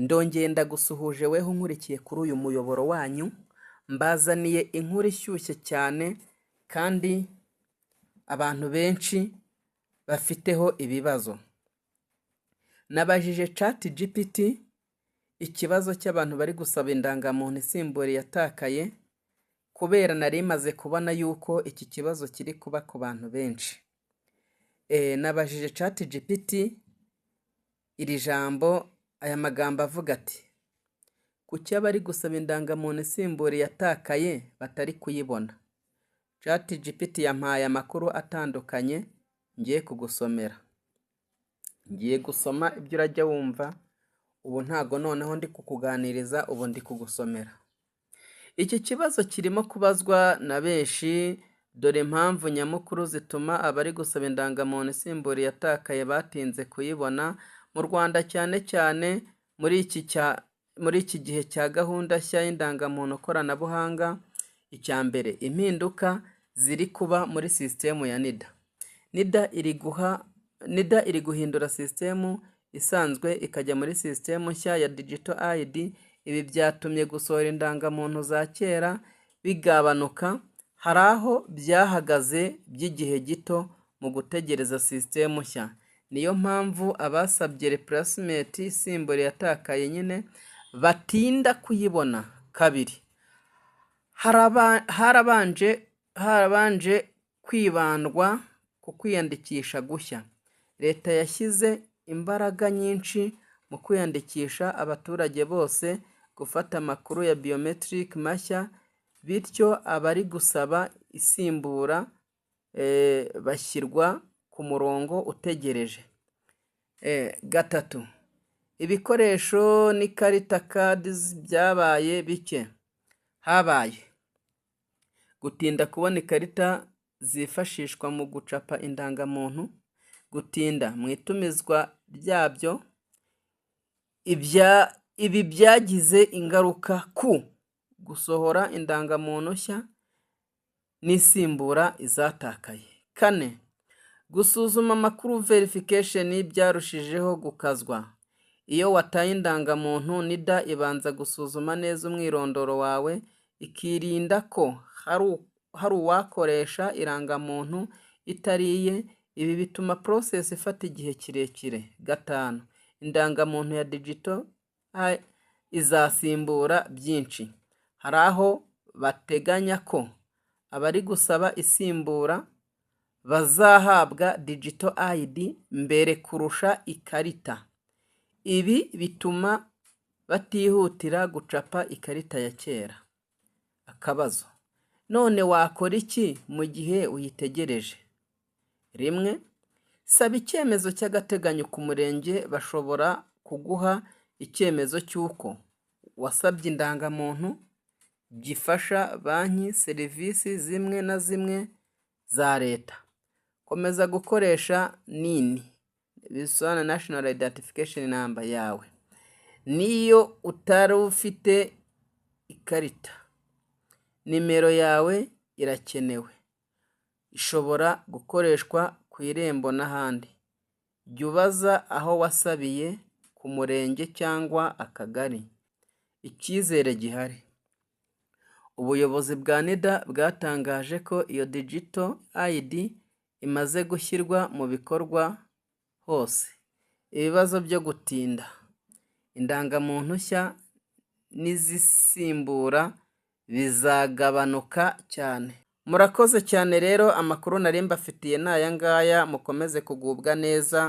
Ndongeye ndagusuhuje weho nkurikiye kuri uyu muyoboro wanyu, mbazaniye inkuru ishyushye cyane kandi abantu benshi bafiteho ibibazo. Nabajije ChatGPT ikibazo cy'abantu bari gusaba indangamuntu isimbura yatakaye, kubera nari maze kubona yuko iki kibazo kiri kuba ku bantu benshi. Nabajije ChatGPT iri jambo, aya magambo avuga ati: kuki abari gusaba indangamuntu isimbura yatakaye batari kuyibona? ChatGPT yampaye amakuru atandukanye ngiye kugusomera. Ngiye gusoma ibyo urajya wumva, ubu ntago noneho ndi kukuganiriza, ubu ndi kugusomera. Iki kibazo kirimo kubazwa na benshi, dore impamvu nyamukuru zituma abari gusaba indangamuntu isimbura yatakaye batinze kuyibona mu Rwanda, cyane cyane muri iki gihe cya gahunda nshya y'indangamuntu koranabuhanga. Icya mbere, impinduka ziri kuba muri sisitemu ya NIDA. NIDA iri guhindura sisitemu isanzwe ikajya muri sisitemu nshya ya Digital ID. Ibi byatumye gusohora indangamuntu za kera bigabanuka. Hari aho byahagaze by'igihe gito mu gutegereza sisitemu nshya. Niyo mpamvu abasabye replacement isimbura yatakaye nyine batinda kuyibona. Kabiri, harabanje kwibandwa ku kwiyandikisha gushya. Leta yashyize imbaraga nyinshi mu kwiyandikisha abaturage bose gufata amakuru ya biometric mashya, bityo abari gusaba isimbura bashyirwa ku murongo utegereje. Gatatu, ibikoresho n'ikarita cards byabaye bike. Habaye gutinda kubona ikarita zifashishwa mu gucapa indangamuntu, gutinda mu itumizwa ryabyo. Ibi byagize ingaruka ku gusohora indangamuntu nshya n'isimbura izatakaye. Kane, gusuzuma amakuru verification byarushijeho gukazwa. Iyo wataye indangamuntu, NIDA ibanza gusuzuma neza umwirondoro wawe, ikirinda ko hari uwakoresha irangamuntu itariye. Ibi bituma process ifata igihe kirekire. Gatanu, indangamuntu ya digital izasimbura byinshi. Hari aho bateganya ko abari gusaba isimbura bazahabwa Digital ID mbere kurusha ikarita. Ibi bituma batihutira gucapa ikarita ya kera. Akabazo: none wakora iki mu gihe uyitegereje? Rimwe, saba icyemezo cy'agateganyo ku murenge. Bashobora kuguha icyemezo cy'uko wasabye indangamuntu, gifasha banki, serivisi zimwe na zimwe za leta. Komeza gukoresha NIN, bisobanura National Identification Number yawe. Niyo utari ufite ikarita, nimero yawe irakenewe. Ishobora gukoreshwa ku irembo n'ahandi. Jya ubaza aho wasabiye ku murenge cyangwa akagari. Icyizere gihari. Ubuyobozi bwa NIDA bwatangaje ko iyo Digital ID imaze gushyirwa mu bikorwa hose. Ibibazo byo gutinda indangamuntu nshya n'izisimbura bizagabanuka cyane. Murakoze cyane rero, amakuru nari mbafitiye ni aya ngaya. Mukomeze kugubwa neza.